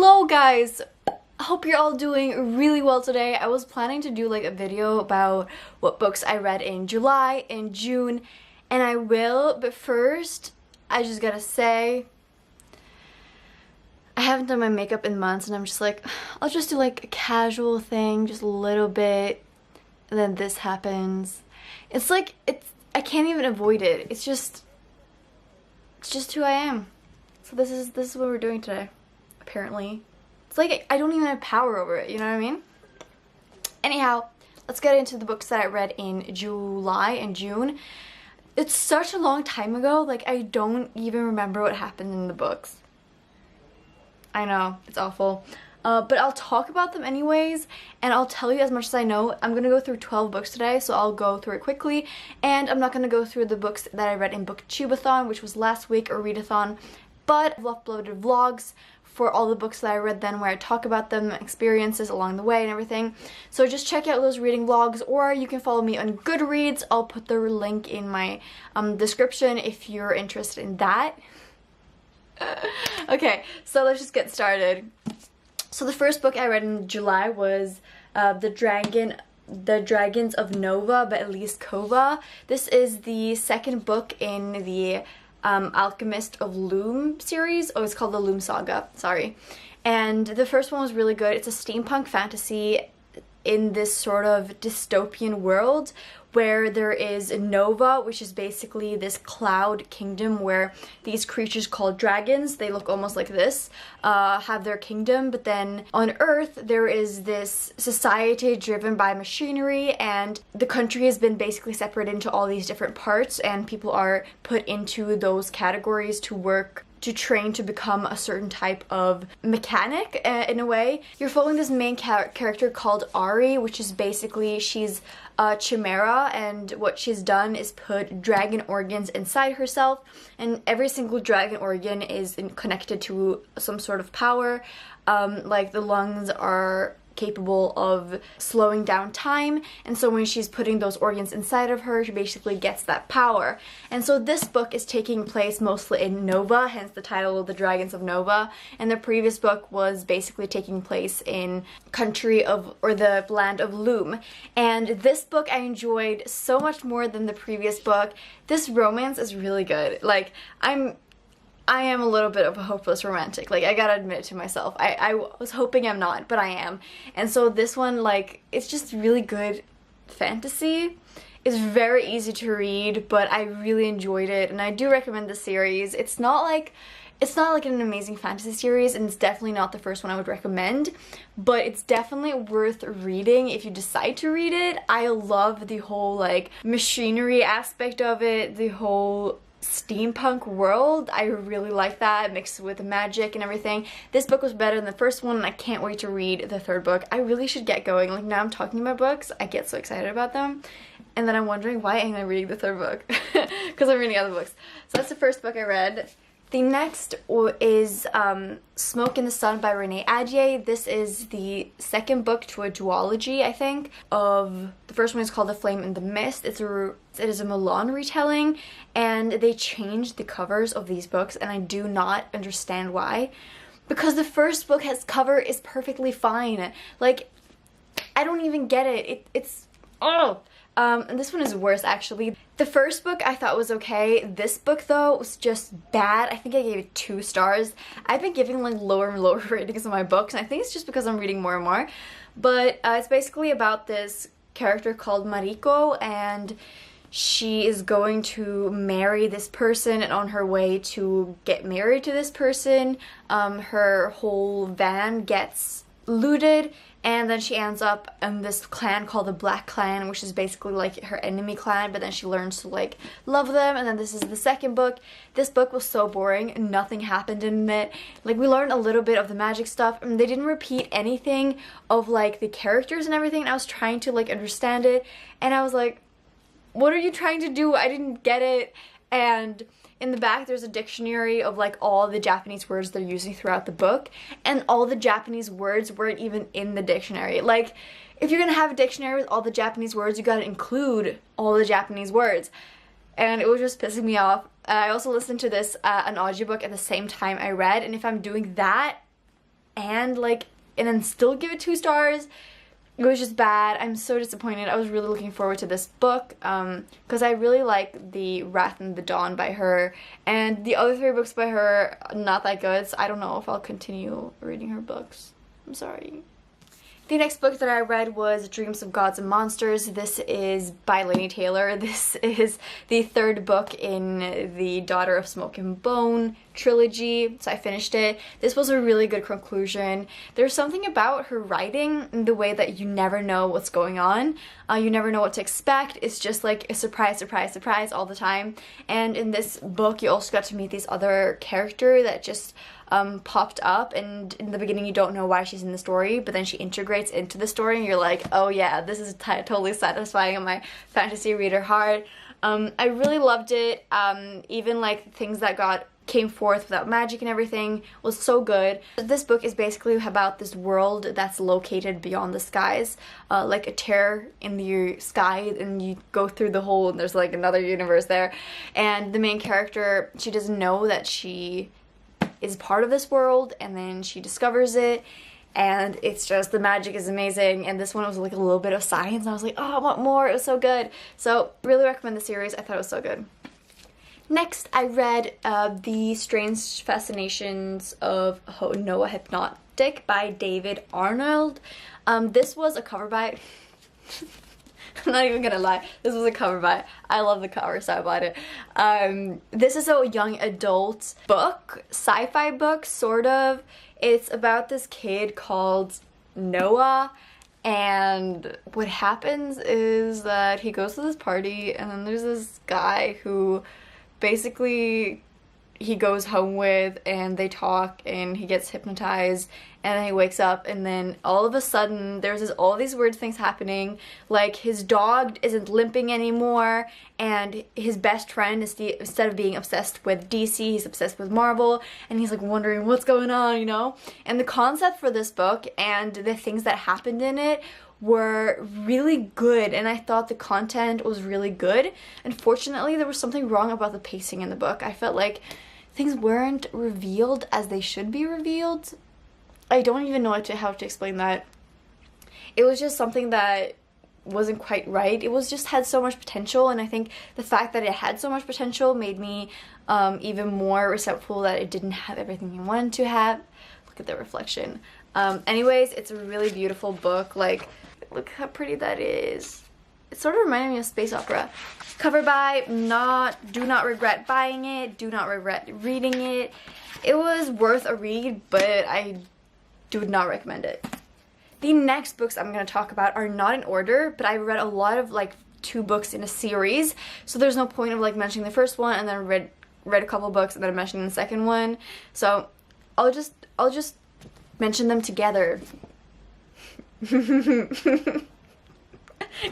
Hello guys! I hope you're all doing really well today. I was planning to do like a video about what books I read in July and June, and I will, but first I just gotta say I haven't done my makeup in months and I'm just like, I'll just do like a casual thing, just a little bit, and then this happens. It's like, I can't even avoid it. It's just who I am. So this is what we're doing today, apparently. It's like I don't even have power over it, you know what I mean? Anyhow, let's get into the books that I read in July and June. It's such a long time ago, like I don't even remember what happened in the books. I know, it's awful. But I'll talk about them anyways, and I'll tell you as much as I know. I'm gonna go through 12 books today, so I'll go through it quickly, and I'm not gonna go through the books that I read in Booktubeathon, which was last week, or Readathon, but I've uploaded vlogs for all the books that I read then where I talk about them, experiences along the way and everything. So just check out those reading vlogs, or you can follow me on Goodreads. I'll put the link in my description if you're interested in that. Okay, so let's just get started. So the first book I read in July was The Dragons of Nova by Elise Kova. This is the second book in the Alchemist of Loom series. Oh, it's called the Loom Saga, sorry. And the first one was really good. It's a steampunk fantasy in this sort of dystopian world where there is Nova, which is basically this cloud kingdom where these creatures called dragons, they look almost like this, have their kingdom. But then on Earth, there is this society driven by machinery, and the country has been basically separated into all these different parts, and people are put into those categories to work, to train to become a certain type of mechanic, in a way. You're following this main character called Ari, which is basically, she's a chimera, and what she's done is put dragon organs inside herself, and every single dragon organ is connected to some sort of power. Like the lungs are capable of slowing down time, and so when she's putting those organs inside of her, she basically gets that power. And so this book is taking place mostly in Nova, hence the title of The Dragons of Nova, and the previous book was basically taking place in the land of Loom. And this book I enjoyed so much more than the previous book. This romance is really good. Like, I am a little bit of a hopeless romantic. Like, I gotta admit it to myself. I was hoping I'm not, but I am. And so this one, like, it's just really good fantasy. It's very easy to read, but I really enjoyed it, and I do recommend the series. It's not like an amazing fantasy series, and it's definitely not the first one I would recommend, but it's definitely worth reading if you decide to read it. I love the whole, like, machinery aspect of it, the whole steampunk world. I really like that, mixed with magic and everything. This book was better than the first one, and I can't wait to read the third book. I really should get going. Like, now I'm talking about books, I get so excited about them, and then I'm wondering, why ain't I reading the third book? Because I'm reading other books. So that's the first book I read. The next is Smoke in the Sun by Renee Ahdieh. This is the second book to a duology, I think, of the first one is called The Flame in the Mist. It is a Mulan retelling, and they changed the covers of these books, and I do not understand why. Because the first book cover is perfectly fine. Like, I don't even get it. And this one is worse, actually. The first book I thought was okay. This book, though, was just bad. I think I gave it 2 stars. I've been giving, like, lower and lower ratings on my books, and I think it's just because I'm reading more and more. But it's basically about this character called Mariko, and she is going to marry this person, and on her way to get married to this person, her whole van gets looted, and then she ends up in this clan called the Black Clan, which is basically like her enemy clan, but then she learns to, like, love them. And then this is the second book. This book was so boring. Nothing happened in it. Like, we learned a little bit of the magic stuff, and they didn't repeat anything of, like, the characters and everything, and I was trying to, like, understand it, and I was like, what are you trying to do? I didn't get it. And in the back, there's a dictionary of, like, all the Japanese words they're using throughout the book, and all the Japanese words weren't even in the dictionary. Like, if you're gonna have a dictionary with all the Japanese words, you gotta include all the Japanese words. And it was just pissing me off. I also listened to this, an audiobook at the same time I read, and if I'm doing that, and like, and then still give it 2 stars. It was just bad. I'm so disappointed. I was really looking forward to this book because I really like the Wrath and the Dawn by her, and the other 3 books by her, not that good, so I don't know if I'll continue reading her books. I'm sorry. The next book that I read was Dreams of Gods and Monsters. This is by Laini Taylor. This is the 3rd book in the Daughter of Smoke and Bone trilogy, so I finished it. This was a really good conclusion. There's something about her writing in the way that you never know what's going on. You never know what to expect. It's just like a surprise, surprise, surprise all the time. And in this book, you also got to meet these other character that just popped up, and in the beginning you don't know why she's in the story, but then she integrates into the story and you're like, oh yeah, this is totally satisfying in my fantasy reader heart. I really loved it. Even like things that came forth without magic and everything was so good. This book is basically about this world that's located beyond the skies, like a tear in the sky, and you go through the hole and there's like another universe there, and the main character, she doesn't know that she is part of this world, and then she discovers it, and it's just, the magic is amazing. And this one was like a little bit of science, and I was like, oh, I want more. It was so good. So really recommend the series. I thought it was so good. Next, I read The Strange Fascinations of Noah Hypnotic by David Arnold. This was a cover by I'm not even gonna lie, this was a cover buy. I love the cover, so I bought it. This is a young adult book, sci-fi book, sort of. It's about this kid called Noah, and what happens is that he goes to this party, and then there's this guy who basically he goes home with, and they talk, and he gets hypnotized, and then he wakes up, and then all of a sudden there's all these weird things happening, like his dog isn't limping anymore, and his best friend is instead of being obsessed with DC, he's obsessed with Marvel, and he's like wondering what's going on, you know? And the concept for this book and the things that happened in it were really good, and I thought the content was really good. Unfortunately, there was something wrong about the pacing in the book. I felt like things weren't revealed as they should be revealed. I don't even know how to explain that. It was just something that wasn't quite right. It was just had so much potential, and I think the fact that it had so much potential made me even more resentful that it didn't have everything you wanted to have. Look at the reflection. Anyways, it's a really beautiful book. Like, look how pretty that is. It sort of reminded me of space opera. Cover by, do not regret buying it, do not regret reading it. It was worth a read, but I do not recommend it. The next books I'm going to talk about are not in order, but I read a lot of like 2 books in a series, so there's no point of like mentioning the first one and then read a couple books and then mentioning the second one. So I'll just mention them together.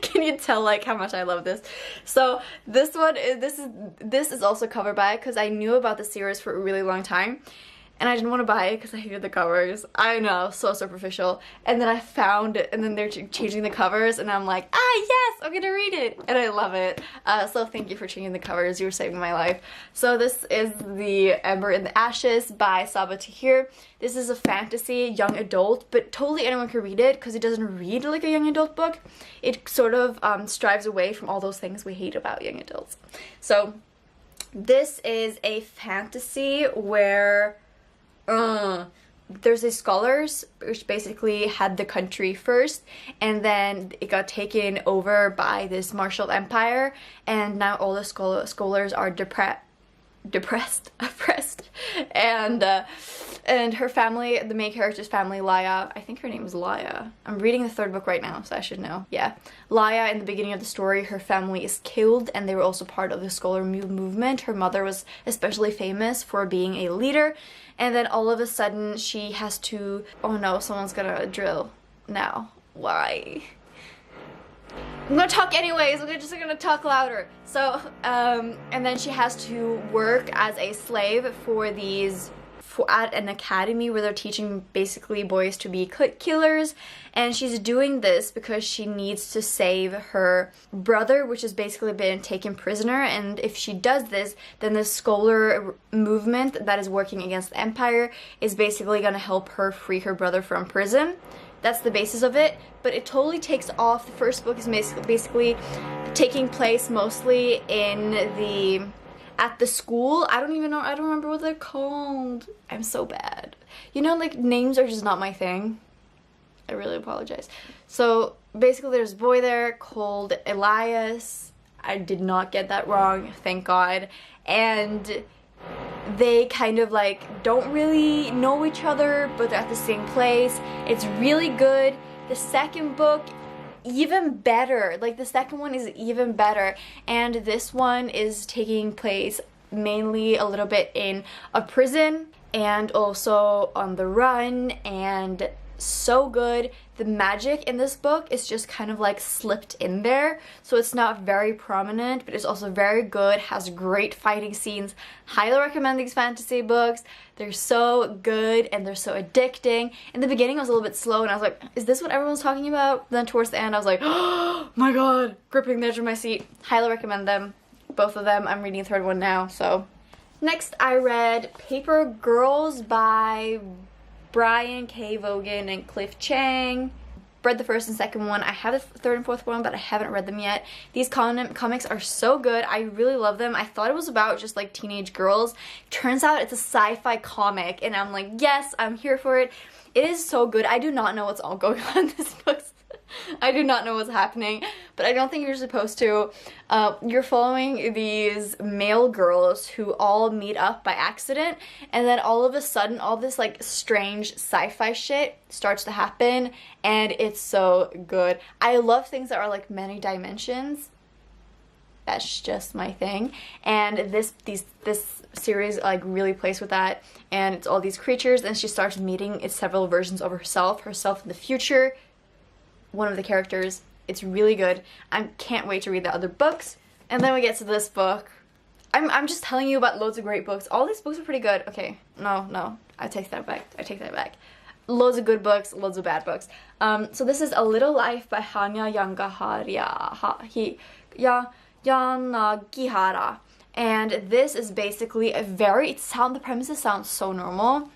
Can you tell like how much I love this? So this is also covered by, because I knew about the series for a really long time, and I didn't want to buy it because I hated the covers. I know, so superficial. And then I found it, and then they're changing the covers, and I'm like, ah, yes, I'm gonna read it, and I love it. So thank you for changing the covers. You were saving my life. So this is The Ember in the Ashes by Sabaa Tahir. This is a fantasy young adult, but totally anyone can read it because it doesn't read like a young adult book. It sort of strives away from all those things we hate about young adults. So this is a fantasy where there's these scholars which basically had the country first, and then it got taken over by this martial empire, and now all the scholars are oppressed, and her family, the main character's family, Laya, I think her name is Laya. I'm reading the 3rd book right now, so I should know. Yeah. Laya, in the beginning of the story, her family is killed, and they were also part of the scholar movement. Her mother was especially famous for being a leader, and then all of a sudden she has to, oh no, someone's gonna drill now. Why? I'm gonna talk anyways, I'm just gonna talk louder. So, and then she has to work as a slave for these at an academy where they're teaching basically boys to be killers, and she's doing this because she needs to save her brother, which has basically been taken prisoner. And if she does this, then the scholar movement that is working against the Empire is basically going to help her free her brother from prison. That's the basis of it, but it totally takes off. The first book is basically taking place mostly at the school. I don't remember what they're called. I'm so bad. You know, like, names are just not my thing. I really apologize. So basically there's a boy there called Elias. I did not get that wrong, thank God. And they kind of like don't really know each other, but they're at the same place. It's really good. The second book, even better. Like, the second one is even better, and this one is taking place mainly a little bit in a prison and also on the run, and so good. The magic in this book is just kind of like slipped in there, so it's not very prominent, but it's also very good, has great fighting scenes. Highly recommend these fantasy books. They're so good and they're so addicting. In the beginning I was a little bit slow and I was like, is this what everyone's talking about? Then towards the end I was like, oh my god, gripping the edge of my seat. Highly recommend them, both of them. I'm reading the third one now. So next I read Paper Girls by Brian K. Vaughan and Cliff Chang. Read the first and second one. I have the third and fourth one, but I haven't read them yet. These comics are so good. I really love them. I thought it was about just like teenage girls. Turns out it's a sci-fi comic, and I'm like, yes, I'm here for it. It is so good. I do not know what's all going on in this book. I do not know what's happening, but I don't think you're supposed to. You're following these male girls who all meet up by accident, and then all of a sudden all this like strange sci-fi shit starts to happen, and it's so good. I love things that are like many dimensions. That's just my thing, and this series like really plays with that, and it's all these creatures, and she starts meeting several versions of herself in the future. One of the characters. It's really good. I can't wait to read the other books. And then we get to this book. I'm just telling you about loads of great books. All these books are pretty good. Okay, no, I take that back. Loads of good books, loads of bad books. So this is A Little Life by Hanya Yanagihara. And this is basically the premises sound so normal.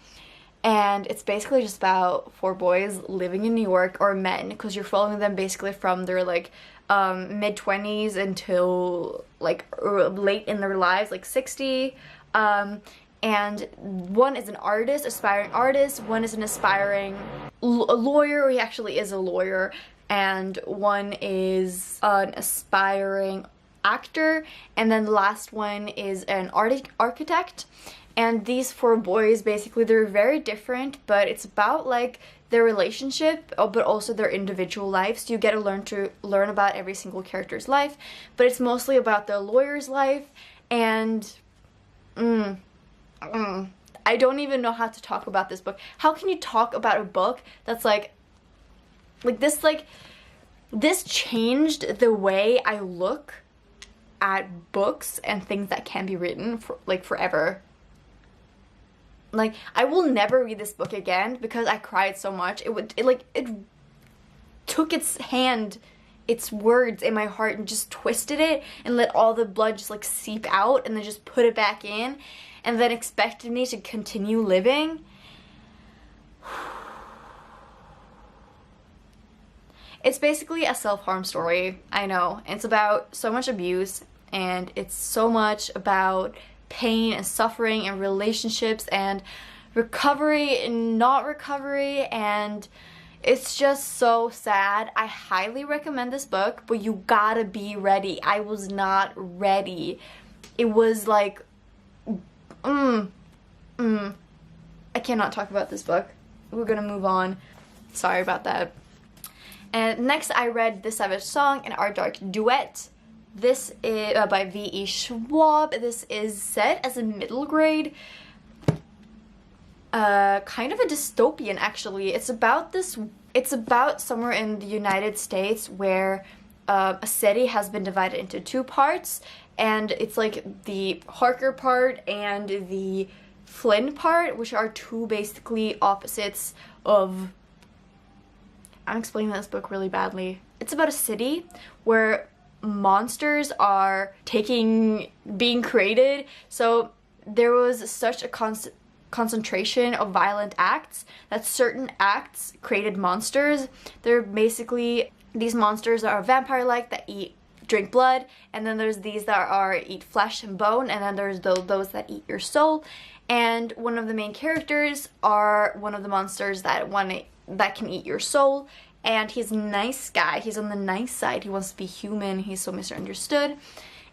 And it's basically just about 4 boys living in New York, or men, because you're following them basically from their like mid-20s until like late in their lives, like 60. And one is an aspiring artist, one is an aspiring lawyer, or he actually is a lawyer, and one is an aspiring actor, and then the last one is an architect. And these 4 boys, basically, they're very different, but it's about like their relationship, but also their individual lives. You get to learn about every single character's life, but it's mostly about the lawyer's life. And I don't even know how to talk about this book. How can you talk about a book that's like this? Like, this changed the way I look at books and things that can be written for like forever. Like, I will never read this book again because I cried so much. It took its words in my heart and just twisted it and let all the blood just like seep out, and then just put it back in, and then expected me to continue living. It's basically a self-harm story, I know. It's about so much abuse, and it's so much about pain and suffering and relationships and recovery and not recovery, and it's just so sad. I highly recommend this book, but you gotta be ready. I was not ready. It was like, I cannot talk about this book. We're gonna move on. Sorry about that. And next I read The Savage Song and Our Dark Duet. This is by V.E. Schwab. This is set as a middle grade, kind of a dystopian actually. It's about somewhere in the United States where a city has been divided into 2 parts, and it's like the Harker part and the Flynn part, which are two basically opposites of... I'm explaining this book really badly. It's about a city where monsters are being created. So there was such a concentration of violent acts that certain acts created monsters. They're basically, these monsters are vampire-like that drink blood, and then there's these that eat flesh and bone, and then there's those that eat your soul. And one of the main characters are one of the monsters that can eat your soul. And he's a nice guy. He's on the nice side. He wants to be human. He's so misunderstood.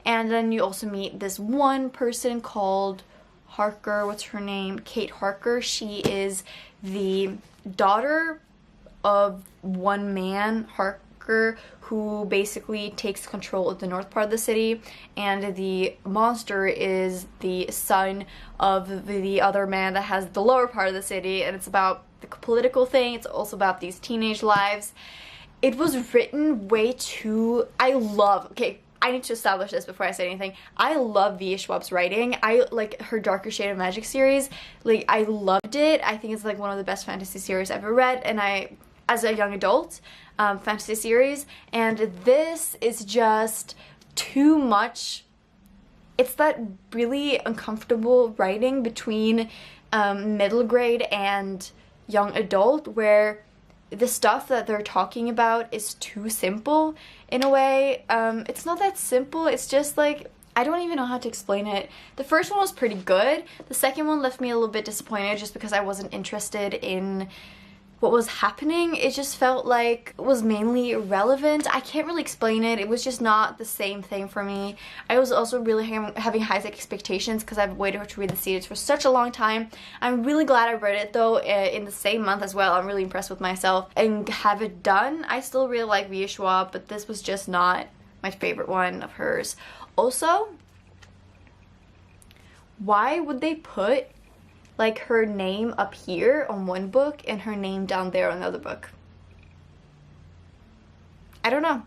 And then you also meet this one person called Harker. What's her name? Kate Harker. She is the daughter of one man, Harker, who basically takes control of the north part of the city. And the monster is the son of the other man that has the lower part of the city. And it's about the political thing. It's also about these teenage lives. It was written way too... Okay, I need to establish this before I say anything. I love V.E. Schwab's writing. I like her Darker Shade of Magic series. Like, I loved it. I think it's like one of the best fantasy series I've ever read, and as a young adult, fantasy series. And this is just too much. It's that really uncomfortable writing between middle grade and young adult, where the stuff that they're talking about is too simple in a way. It's not that simple. It's just like, I don't even know how to explain it. The first one was pretty good. The second one left me a little bit disappointed just because I wasn't interested in what was happening. It just felt like it was mainly irrelevant. I can't really explain it. It was just not the same thing for me. I was also really having high expectations because I've waited to read the series for such a long time. I'm really glad I read it though in the same month as well. I'm really impressed with myself and have it done. I still really like V.E. Schwab, but this was just not my favorite one of hers. Also, why would they put like her name up here on one book and her name down there on another book? I don't know.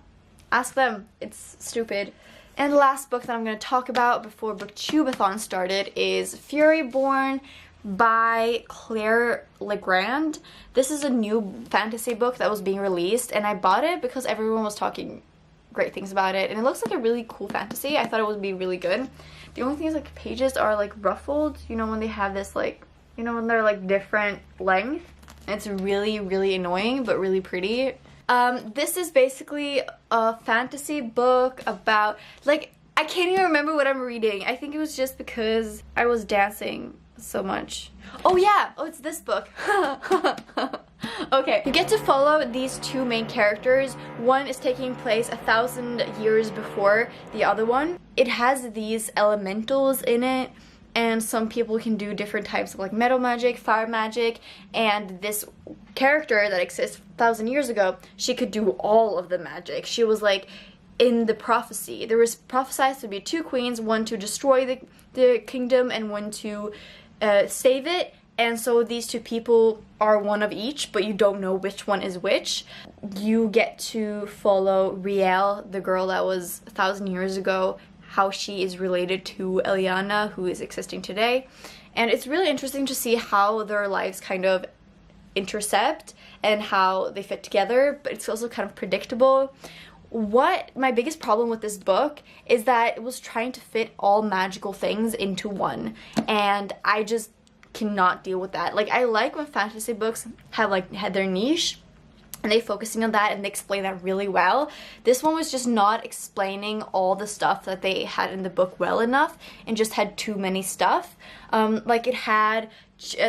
Ask them. It's stupid. And the last book that I'm going to talk about before Booktubeathon started is Furyborn by Claire Legrand. This is a new fantasy book that was being released, and I bought it because everyone was talking great things about it, and it looks like a really cool fantasy. I thought it would be really good. The only thing is, like, pages are like ruffled, you know, when they have this, like, you know, when they're like different length. It's really, really annoying, but really pretty. This is basically a fantasy book about, like, I can't even remember what I'm reading. I think it was just because I was dancing so much. Oh yeah, oh, it's this book. Okay, you get to follow these two main characters. One is taking place 1,000 years before the other one. It has these elementals in it, and some people can do different types of like metal magic, fire magic, and this character that exists 1,000 years ago, she could do all of the magic. She was like in the prophecy. There was prophesied to be two queens, one to destroy the kingdom and one to save it. And so these two people are one of each, but you don't know which one is which. You get to follow Riel, the girl that was 1,000 years ago, how she is related to Eliana, who is existing today. And it's really interesting to see how their lives kind of intercept and how they fit together, but it's also kind of predictable. What my biggest problem with this book is that it was trying to fit all magical things into one, and I just cannot deal with that. Like, I like when fantasy books had their niche and they focusing on that and they explain that really well. This one was just not explaining all the stuff that they had in the book well enough and just had too many stuff. Like, it had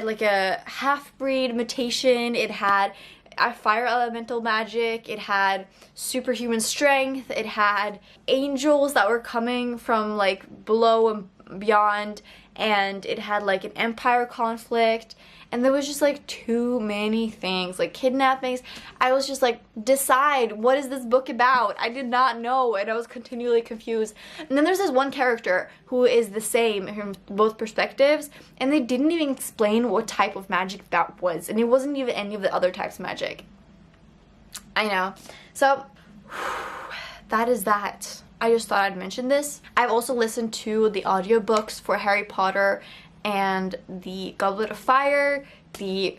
like a half-breed mutation, it had a fire elemental magic, it had superhuman strength, it had angels that were coming from like below and beyond, and it had like an empire conflict, and there was just like too many things, like kidnappings. I was just like, decide, what is this book about? I did not know, and I was continually confused. And then there's this one character who is the same from both perspectives, and they didn't even explain what type of magic that was, and it wasn't even any of the other types of magic. I know. So that is that. I just thought I'd mention this. I've also listened to the audiobooks for Harry Potter and the Goblet of Fire, the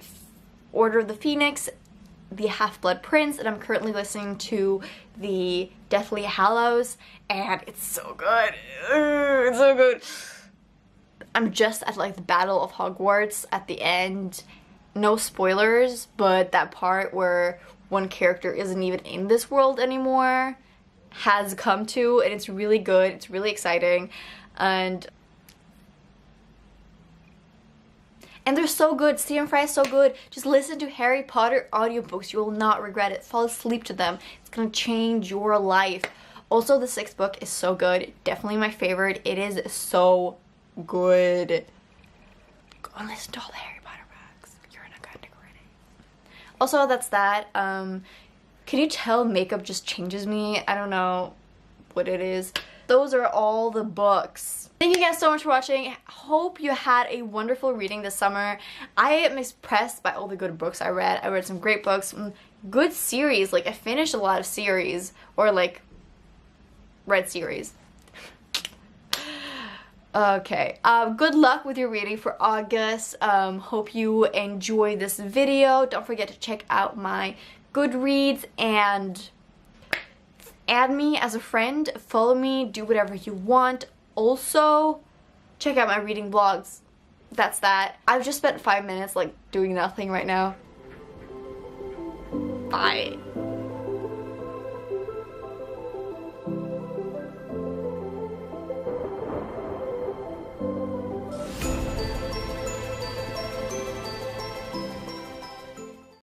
Order of the Phoenix, the Half-Blood Prince, and I'm currently listening to the Deathly Hallows, and it's so good. It's so good. I'm just at like the Battle of Hogwarts at the end. No spoilers, but that part where one character isn't even in this world anymore has come to, and it's really good. It's really exciting, and they're so good. Stephen Fry is so good. Just listen to Harry Potter audiobooks. You will not regret it. Fall asleep to them. It's gonna change your life. Also, the 6th book is so good. Definitely my favorite. It is so good. Go and listen to all the Harry Potter books. You're not gonna regret it. Also, that's that. Can you tell makeup just changes me? I don't know what it is. Those are all the books. Thank you guys so much for watching. Hope you had a wonderful reading this summer. I am impressed by all the good books I read. I read some great books, good series. Like, I finished a lot of series, or like read series. Okay, good luck with your reading for August. Hope you enjoy this video. Don't forget to check out my Goodreads and add me as a friend, follow me, do whatever you want. Also, check out my reading vlogs. That's that. I've just spent 5 minutes like doing nothing right now. Bye.